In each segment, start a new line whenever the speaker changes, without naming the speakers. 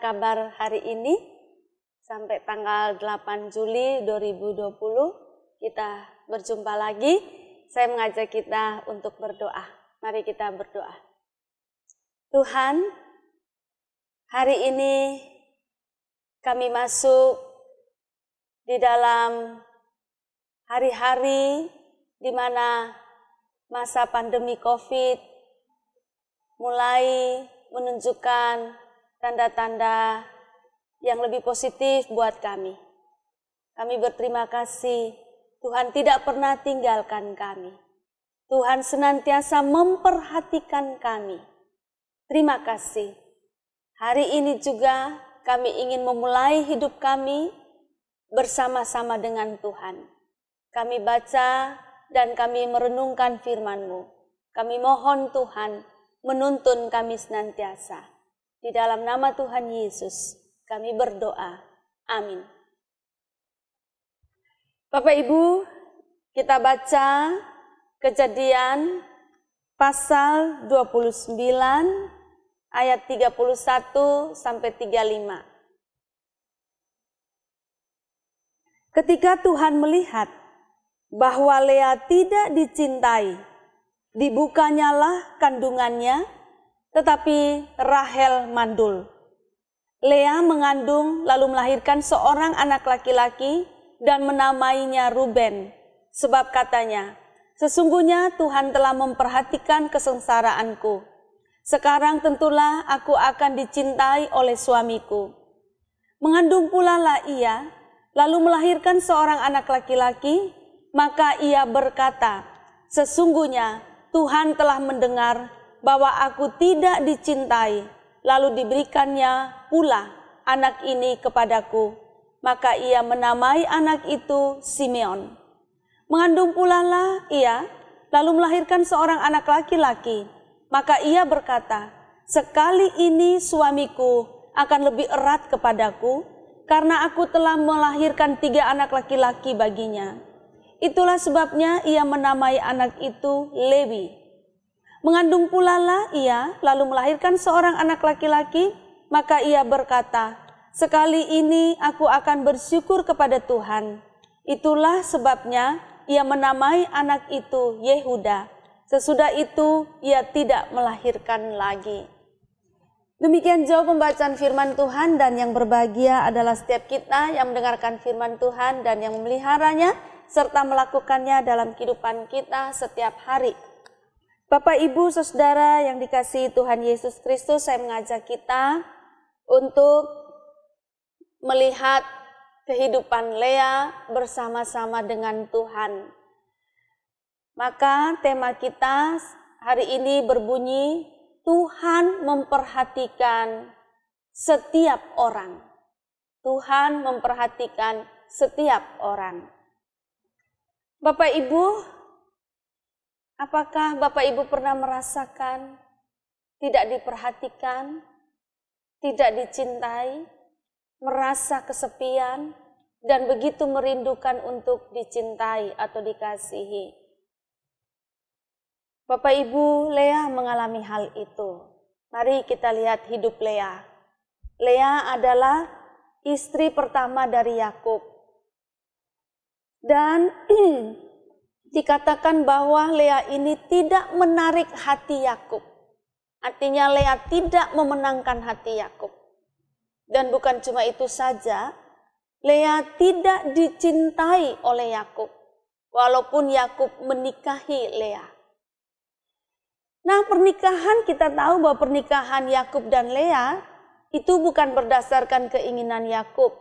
kabar hari ini? Sampai tanggal 8 Juli 2020 kita berjumpa lagi. Saya mengajak kita untuk berdoa. Mari kita berdoa. Tuhan, hari ini kami masuk di dalam hari-hari di mana masa pandemi COVID mulai menunjukkan tanda-tanda yang lebih positif buat kami. Kami berterima kasih, Tuhan tidak pernah tinggalkan kami. Tuhan senantiasa memperhatikan kami. Terima kasih. Hari ini juga kami ingin memulai hidup kami bersama-sama dengan Tuhan. Kami baca dan kami merenungkan firman-Mu. Kami mohon Tuhan menuntun kami senantiasa. Di dalam nama Tuhan Yesus kami berdoa. Amin. Bapak Ibu, kita baca Kejadian pasal 29 ayat 31 sampai 35. Ketika Tuhan melihat bahwa Lea tidak dicintai, dibukanyalah kandungannya, tetapi Rahel mandul. Lea mengandung lalu melahirkan seorang anak laki-laki dan menamainya Ruben. Sebab katanya, sesungguhnya Tuhan telah memperhatikan kesengsaraanku. Sekarang tentulah aku akan dicintai oleh suamiku. Mengandung pula lah ia, lalu melahirkan seorang anak laki-laki, maka ia berkata, sesungguhnya Tuhan telah mendengar bahwa aku tidak dicintai, lalu diberikannya pula anak ini kepadaku. Maka ia menamai anak itu Simeon. Mengandung pula lah ia, lalu melahirkan seorang anak laki-laki. Maka ia berkata, sekali ini suamiku akan lebih erat kepadaku, karena aku telah melahirkan 3 anak laki-laki baginya. Itulah sebabnya ia menamai anak itu Lewi. Mengandung pula lah ia, lalu melahirkan seorang anak laki-laki, maka ia berkata, sekali ini aku akan bersyukur kepada Tuhan. Itulah sebabnya ia menamai anak itu Yehuda. Sesudah itu ia tidak melahirkan lagi. Demikian jauh pembacaan firman Tuhan, dan yang berbahagia adalah setiap kita yang mendengarkan firman Tuhan dan yang memeliharanya serta melakukannya dalam kehidupan kita setiap hari. Bapak, Ibu, Saudara yang dikasihi Tuhan Yesus Kristus, saya mengajak kita untuk melihat kehidupan Lea bersama-sama dengan Tuhan. Maka tema kita hari ini berbunyi, Tuhan memperhatikan setiap orang. Tuhan memperhatikan setiap orang. Bapak Ibu, apakah Bapak Ibu pernah merasakan tidak diperhatikan, tidak dicintai, merasa kesepian, dan begitu merindukan untuk dicintai atau dikasihi? Bapak Ibu, Lea mengalami hal itu. Mari kita lihat hidup Lea. Lea adalah istri pertama dari Yakub. Dan dikatakan bahwa Lea ini tidak menarik hati Yakub. Artinya Lea tidak memenangkan hati Yakub. Dan bukan cuma itu saja, Lea tidak dicintai oleh Yakub, walaupun Yakub menikahi Lea. Nah, pernikahan, kita tahu bahwa pernikahan Yakub dan Lea itu bukan berdasarkan keinginan Yakub,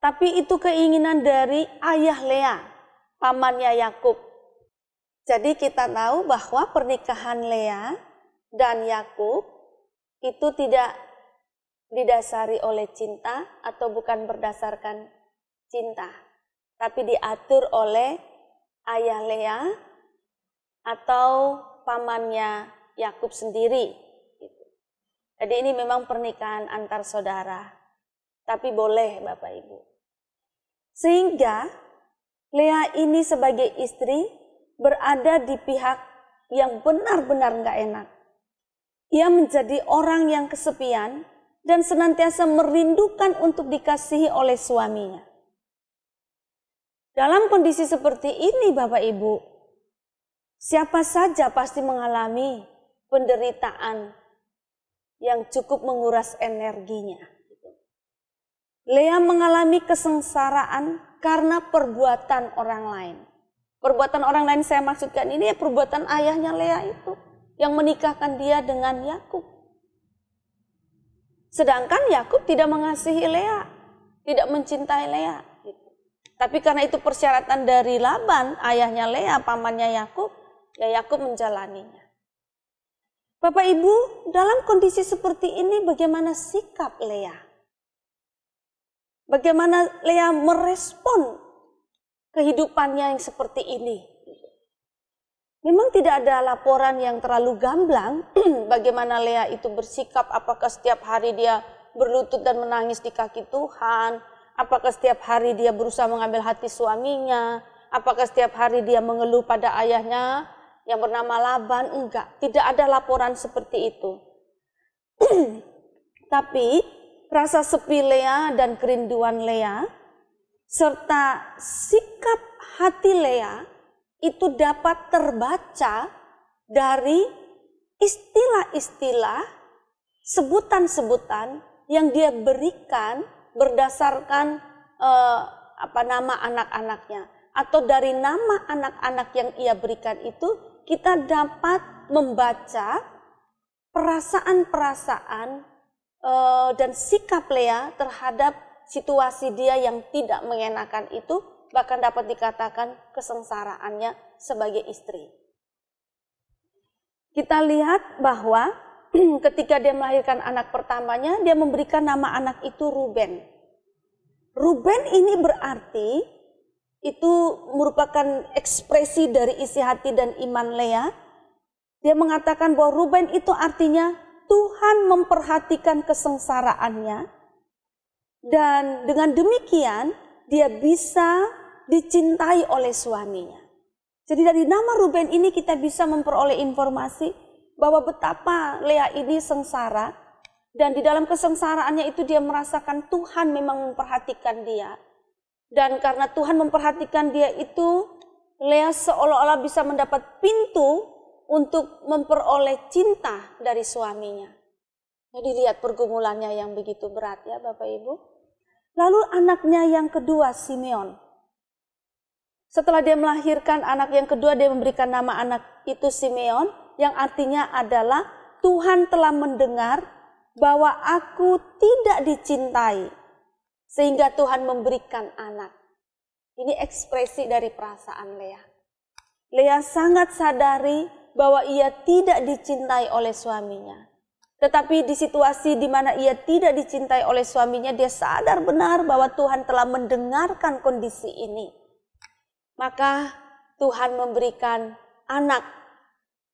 tapi itu keinginan dari ayah Lea, pamannya Yakub. Jadi kita tahu bahwa pernikahan Lea dan Yakub itu tidak didasari oleh cinta atau bukan berdasarkan cinta, tapi diatur oleh ayah Lea atau pamannya Yakub sendiri. Jadi ini memang pernikahan antar saudara, tapi boleh Bapak Ibu. Sehingga Lea ini sebagai istri berada di pihak yang benar-benar gak enak. Ia menjadi orang yang kesepian dan senantiasa merindukan untuk dikasihi oleh suaminya. Dalam kondisi seperti ini Bapak Ibu, siapa saja pasti mengalami penderitaan yang cukup menguras energinya. Lea mengalami kesengsaraan karena perbuatan orang lain. Perbuatan orang lain saya maksudkan ini ya perbuatan ayahnya Lea itu yang menikahkan dia dengan Yakub. Sedangkan Yakub tidak mengasihi Lea, tidak mencintai Lea. Tapi karena itu persyaratan dari Laban, ayahnya Lea, pamannya Yakub, ya Yakub menjalaninya. Bapak Ibu, dalam kondisi seperti ini bagaimana sikap Lea? Bagaimana Lea merespon kehidupannya yang seperti ini? Memang tidak ada laporan yang terlalu gamblang bagaimana Lea itu bersikap, apakah setiap hari dia berlutut dan menangis di kaki Tuhan, apakah setiap hari dia berusaha mengambil hati suaminya, apakah setiap hari dia mengeluh pada ayahnya yang bernama Laban, enggak. Tidak ada laporan seperti itu. Tapi rasa sepi Lea dan kerinduan Lea, serta sikap hati Lea, itu dapat terbaca dari istilah-istilah, sebutan-sebutan yang dia berikan berdasarkan nama anak-anaknya. Atau dari nama anak-anak yang ia berikan itu, kita dapat membaca perasaan-perasaan dan sikap Lea terhadap situasi dia yang tidak mengenakan itu, bahkan dapat dikatakan kesengsaraannya sebagai istri. Kita lihat bahwa ketika dia melahirkan anak pertamanya, dia memberikan nama anak itu Ruben. Ruben ini berarti itu merupakan ekspresi dari isi hati dan iman Lea. Dia mengatakan bahwa Ruben itu artinya Tuhan memperhatikan kesengsaraannya, dan dengan demikian dia bisa dicintai oleh suaminya. Jadi dari nama Ruben ini kita bisa memperoleh informasi bahwa betapa Lea ini sengsara, dan di dalam kesengsaraannya itu dia merasakan Tuhan memang memperhatikan dia. Dan karena Tuhan memperhatikan dia itu, Lea seolah-olah bisa mendapat pintu untuk memperoleh cinta dari suaminya. Jadi lihat pergumulannya yang begitu berat ya Bapak Ibu. Lalu anaknya yang kedua, Simeon. Setelah dia melahirkan anak yang kedua, dia memberikan nama anak itu Simeon, yang artinya adalah Tuhan telah mendengar bahwa aku tidak dicintai, sehingga Tuhan memberikan anak. Ini ekspresi dari perasaan Lea. Lea sangat sadari bahwa ia tidak dicintai oleh suaminya. Tetapi di situasi di mana ia tidak dicintai oleh suaminya, dia sadar benar bahwa Tuhan telah mendengarkan kondisi ini. Maka Tuhan memberikan anak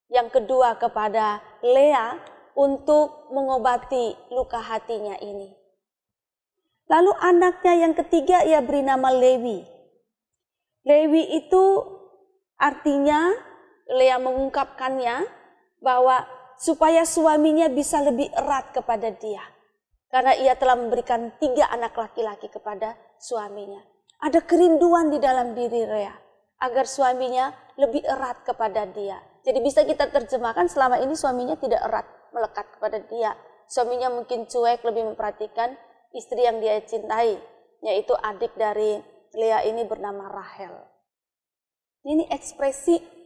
yang kedua kepada Lea untuk mengobati luka hatinya ini. Lalu anaknya yang ketiga ia beri nama Lewi. Lewi itu artinya, Lea mengungkapkannya bahwa supaya suaminya bisa lebih erat kepada dia. Karena ia telah memberikan 3 anak laki-laki kepada suaminya. Ada kerinduan di dalam diri Lea agar suaminya lebih erat kepada dia. Jadi bisa kita terjemahkan selama ini suaminya tidak erat melekat kepada dia. Suaminya mungkin cuek, lebih memperhatikan istri yang dia cintai, yaitu adik dari Lea ini bernama Rahel. Ini ekspresi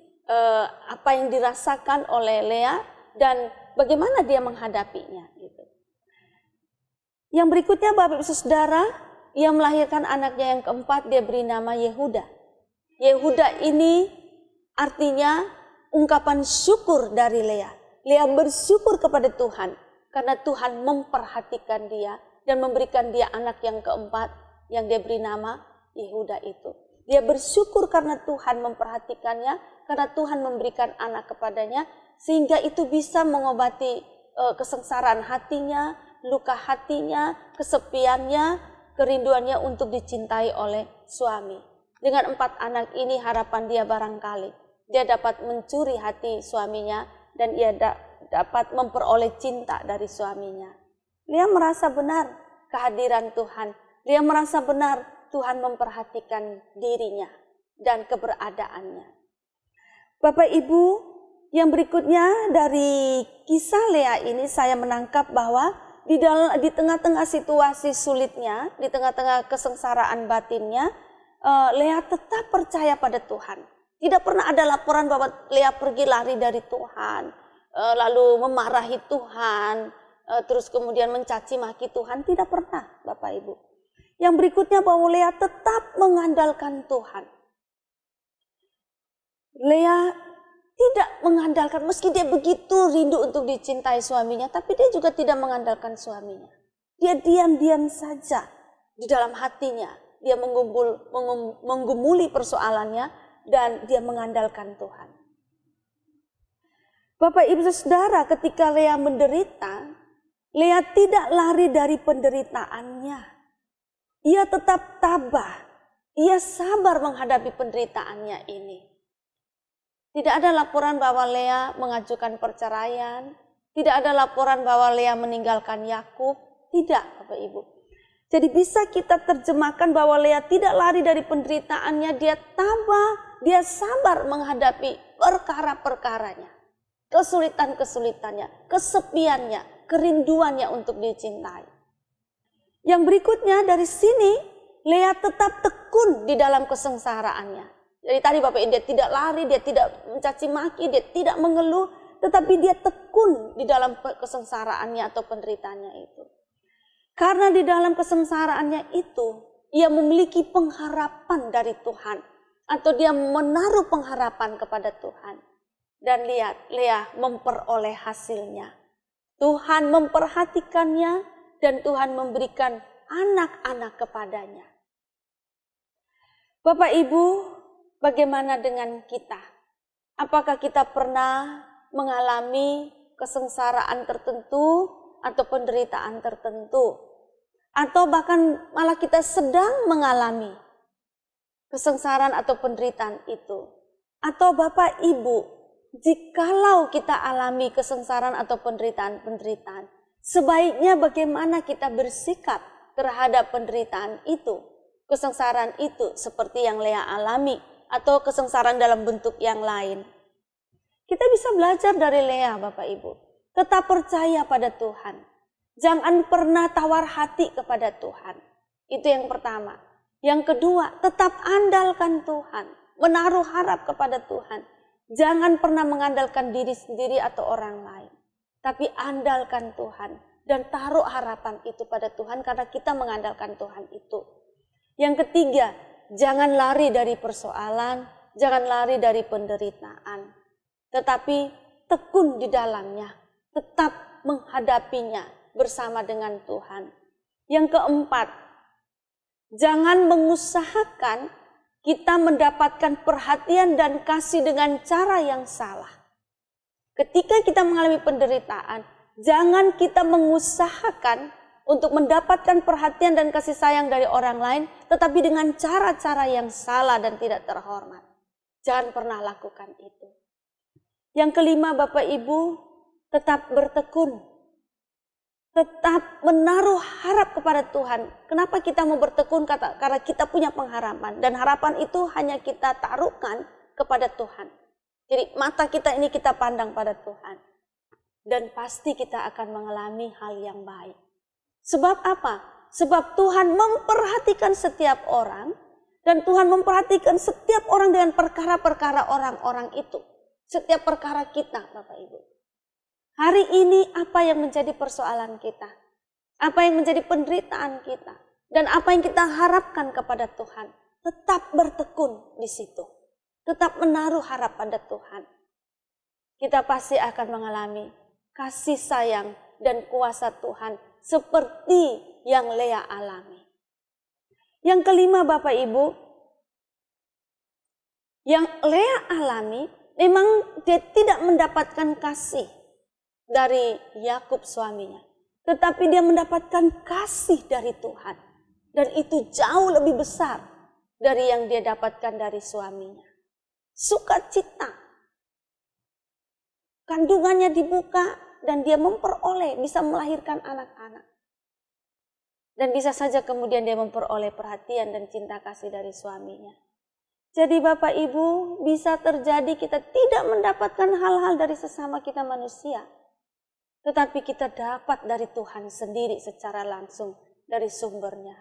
apa yang dirasakan oleh Lea dan bagaimana dia menghadapinya. Gitu. Yang berikutnya Bapak Ibu Saudara, ia melahirkan anaknya yang keempat, dia beri nama Yehuda. Yehuda ini artinya ungkapan syukur dari Lea. Lea bersyukur kepada Tuhan karena Tuhan memperhatikan dia dan memberikan dia anak yang keempat yang dia beri nama Yehuda itu. Dia bersyukur karena Tuhan memperhatikannya, karena Tuhan memberikan anak kepadanya, sehingga itu bisa mengobati kesengsaraan hatinya, luka hatinya, kesepiannya, kerinduannya untuk dicintai oleh suami. Dengan 4 anak ini harapan dia barangkali dia dapat mencuri hati suaminya dan ia dapat memperoleh cinta dari suaminya. Lea merasa benar kehadiran Tuhan. Lea merasa benar Tuhan memperhatikan dirinya dan keberadaannya. Bapak Ibu, yang berikutnya dari kisah Lea ini saya menangkap bahwa di tengah-tengah situasi sulitnya, di tengah-tengah kesengsaraan batinnya, Lea tetap percaya pada Tuhan. Tidak pernah ada laporan bahwa Lea pergi lari dari Tuhan, lalu memarahi Tuhan, terus kemudian mencaci maki Tuhan. Tidak pernah, Bapak Ibu. Yang berikutnya bahwa Lea tetap mengandalkan Tuhan. Lea tidak mengandalkan, meski dia begitu rindu untuk dicintai suaminya, tapi dia juga tidak mengandalkan suaminya. Dia diam-diam saja di dalam hatinya. Dia menggumuli persoalannya dan dia mengandalkan Tuhan. Bapak Ibu Saudara, ketika Lea menderita, Lea tidak lari dari penderitaannya. Ia tetap tabah. Ia sabar menghadapi penderitaannya ini. Tidak ada laporan bahwa Lea mengajukan perceraian. Tidak ada laporan bahwa Lea meninggalkan Yakub. Tidak, Bapak Ibu. Jadi bisa kita terjemahkan bahwa Lea tidak lari dari penderitaannya. Dia tabah, dia sabar menghadapi perkara-perkaranya. Kesulitan-kesulitannya, kesepiannya, kerinduannya untuk dicintai. Yang berikutnya dari sini, Lea tetap tekun di dalam kesengsaraannya. Jadi tadi Bapak Ibu, dia tidak lari, dia tidak mencaci maki, dia tidak mengeluh, tetapi dia tekun di dalam kesengsaraannya atau penderitaannya itu. Karena di dalam kesengsaraannya itu, ia memiliki pengharapan dari Tuhan. Atau dia menaruh pengharapan kepada Tuhan. Dan lihat, Lea memperoleh hasilnya. Tuhan memperhatikannya dan Tuhan memberikan anak-anak kepadanya. Bapak Ibu, bagaimana dengan kita? Apakah kita pernah mengalami kesengsaraan tertentu atau penderitaan tertentu? Atau bahkan malah kita sedang mengalami kesengsaraan atau penderitaan itu? Atau Bapak Ibu, jikalau kita alami kesengsaraan atau penderitaan, sebaiknya bagaimana kita bersikap terhadap penderitaan itu, kesengsaraan itu seperti yang Lea alami atau kesengsaraan dalam bentuk yang lain. Kita bisa belajar dari Lea, Bapak Ibu. Tetap percaya pada Tuhan. Jangan pernah tawar hati kepada Tuhan. Itu yang pertama. Yang kedua, tetap andalkan Tuhan. Menaruh harap kepada Tuhan. Jangan pernah mengandalkan diri sendiri atau orang lain. Tapi andalkan Tuhan. Dan taruh harapan itu pada Tuhan karena kita mengandalkan Tuhan itu. Yang ketiga, jangan lari dari persoalan. Jangan lari dari penderitaan. Tetapi tekun di dalamnya. Tetap menghadapinya bersama dengan Tuhan. Yang keempat, jangan mengusahakan kita mendapatkan perhatian dan kasih dengan cara yang salah. Ketika kita mengalami penderitaan, jangan kita mengusahakan untuk mendapatkan perhatian dan kasih sayang dari orang lain, tetapi dengan cara-cara yang salah dan tidak terhormat. Jangan pernah lakukan itu. Yang kelima, Bapak Ibu, tetap bertekun. Tetap menaruh harap kepada Tuhan. Kenapa kita mau bertekun? Karena kita punya pengharapan. Dan harapan itu hanya kita taruhkan kepada Tuhan. Jadi mata kita ini kita pandang pada Tuhan. Dan pasti kita akan mengalami hal yang baik. Sebab apa? Sebab Tuhan memperhatikan setiap orang. Dan Tuhan memperhatikan setiap orang dengan perkara-perkara orang-orang itu. Setiap perkara kita, Bapak Ibu. Hari ini apa yang menjadi persoalan kita? Apa yang menjadi penderitaan kita? Dan apa yang kita harapkan kepada Tuhan? Tetap bertekun di situ. Tetap menaruh harap pada Tuhan. Kita pasti akan mengalami kasih sayang dan kuasa Tuhan seperti yang Lea alami. Yang kelima, Bapak Ibu, yang Lea alami memang dia tidak mendapatkan kasih dari Yakub suaminya. Tetapi dia mendapatkan kasih dari Tuhan. Dan itu jauh lebih besar dari yang dia dapatkan dari suaminya. Sukacita. Kandungannya dibuka dan dia memperoleh, bisa melahirkan anak-anak. Dan bisa saja kemudian dia memperoleh perhatian dan cinta kasih dari suaminya. Jadi Bapak Ibu, bisa terjadi kita tidak mendapatkan hal-hal dari sesama kita manusia. Tetapi kita dapat dari Tuhan sendiri secara langsung dari sumbernya.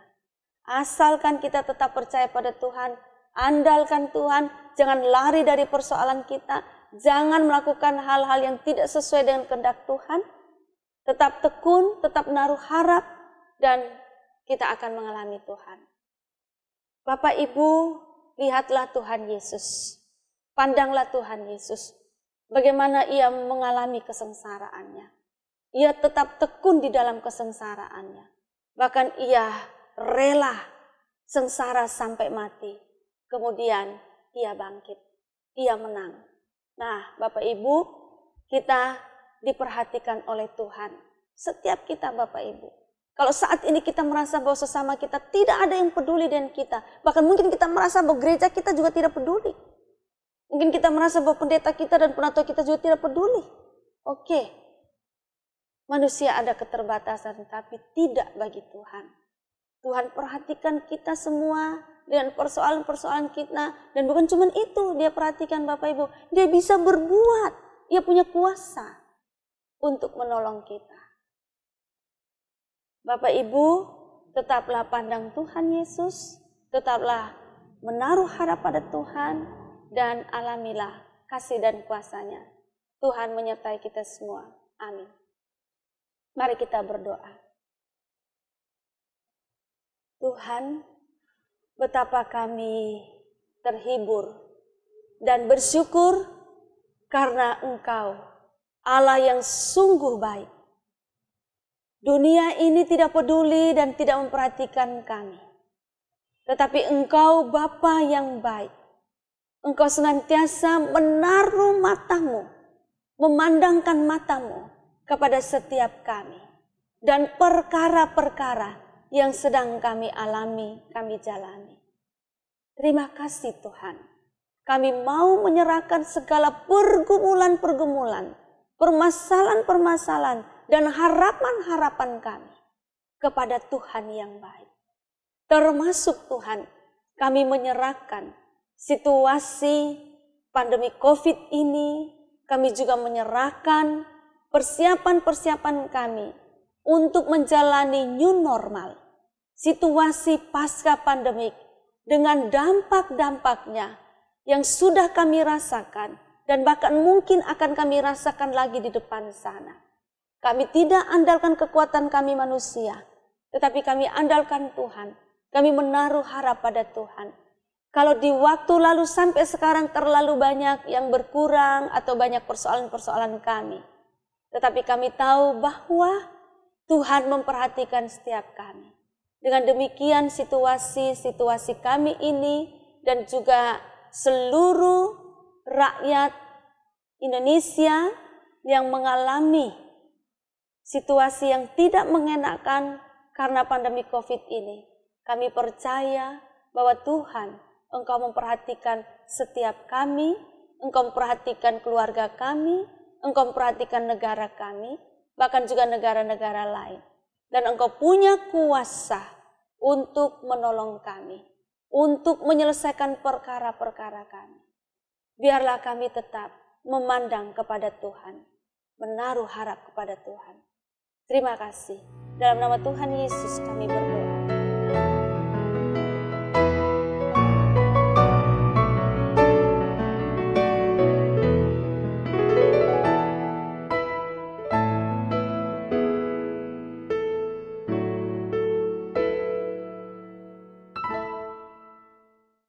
Asalkan kita tetap percaya pada Tuhan, andalkan Tuhan, jangan lari dari persoalan kita, jangan melakukan hal-hal yang tidak sesuai dengan kehendak Tuhan. Tetap tekun, tetap menaruh harap, dan kita akan mengalami Tuhan. Bapak Ibu, lihatlah Tuhan Yesus. Pandanglah Tuhan Yesus. Bagaimana ia mengalami kesengsaraannya. Ia tetap tekun di dalam kesengsaraannya. Bahkan ia rela sengsara sampai mati. Kemudian ia bangkit. Ia menang. Nah, Bapak Ibu, kita diperhatikan oleh Tuhan. Setiap kita Bapak Ibu. Kalau saat ini kita merasa bahwa sesama kita tidak ada yang peduli dengan kita. Bahkan mungkin kita merasa bahwa gereja kita juga tidak peduli. Mungkin kita merasa bahwa pendeta kita dan penatua kita juga tidak peduli. Oke. Manusia ada keterbatasan, tapi tidak bagi Tuhan. Tuhan perhatikan kita semua dengan persoalan-persoalan kita. Dan bukan cuma itu, dia perhatikan Bapak Ibu. Dia bisa berbuat. Dia punya kuasa untuk menolong kita. Bapak Ibu, tetaplah pandang Tuhan Yesus, tetaplah menaruh harap pada Tuhan, dan alamilah kasih dan kuasa-Nya. Tuhan menyertai kita semua. Amin. Mari kita berdoa. Tuhan, betapa kami terhibur dan bersyukur karena Engkau, Allah yang sungguh baik. Dunia ini tidak peduli dan tidak memperhatikan kami. Tetapi Engkau Bapa yang baik. Engkau senantiasa menaruh matamu, memandangkan matamu kepada setiap kami. Dan perkara-perkara yang sedang kami alami, kami jalani. Terima kasih Tuhan. Kami mau menyerahkan segala pergumulan-pergumulan, permasalahan-permasalahan, dan harapan-harapan kami kepada Tuhan yang baik. Termasuk Tuhan, kami menyerahkan situasi pandemi COVID ini, kami juga menyerahkan persiapan-persiapan kami untuk menjalani new normal, situasi pasca pandemik dengan dampak-dampaknya yang sudah kami rasakan dan bahkan mungkin akan kami rasakan lagi di depan sana. Kami tidak andalkan kekuatan kami manusia, tetapi kami andalkan Tuhan. Kami menaruh harap pada Tuhan. Kalau di waktu lalu sampai sekarang terlalu banyak yang berkurang atau banyak persoalan-persoalan kami. Tetapi kami tahu bahwa Tuhan memperhatikan setiap kami. Dengan demikian situasi-situasi kami ini dan juga seluruh rakyat Indonesia yang mengalami situasi yang tidak mengenakan karena pandemi COVID ini. Kami percaya bahwa Tuhan, Engkau memperhatikan setiap kami, Engkau memperhatikan keluarga kami, Engkau memperhatikan negara kami, bahkan juga negara-negara lain. Dan Engkau punya kuasa untuk menolong kami, untuk menyelesaikan perkara-perkara kami. Biarlah kami tetap memandang kepada Tuhan, menaruh harap kepada Tuhan. Terima kasih. Dalam nama Tuhan Yesus kami berdoa.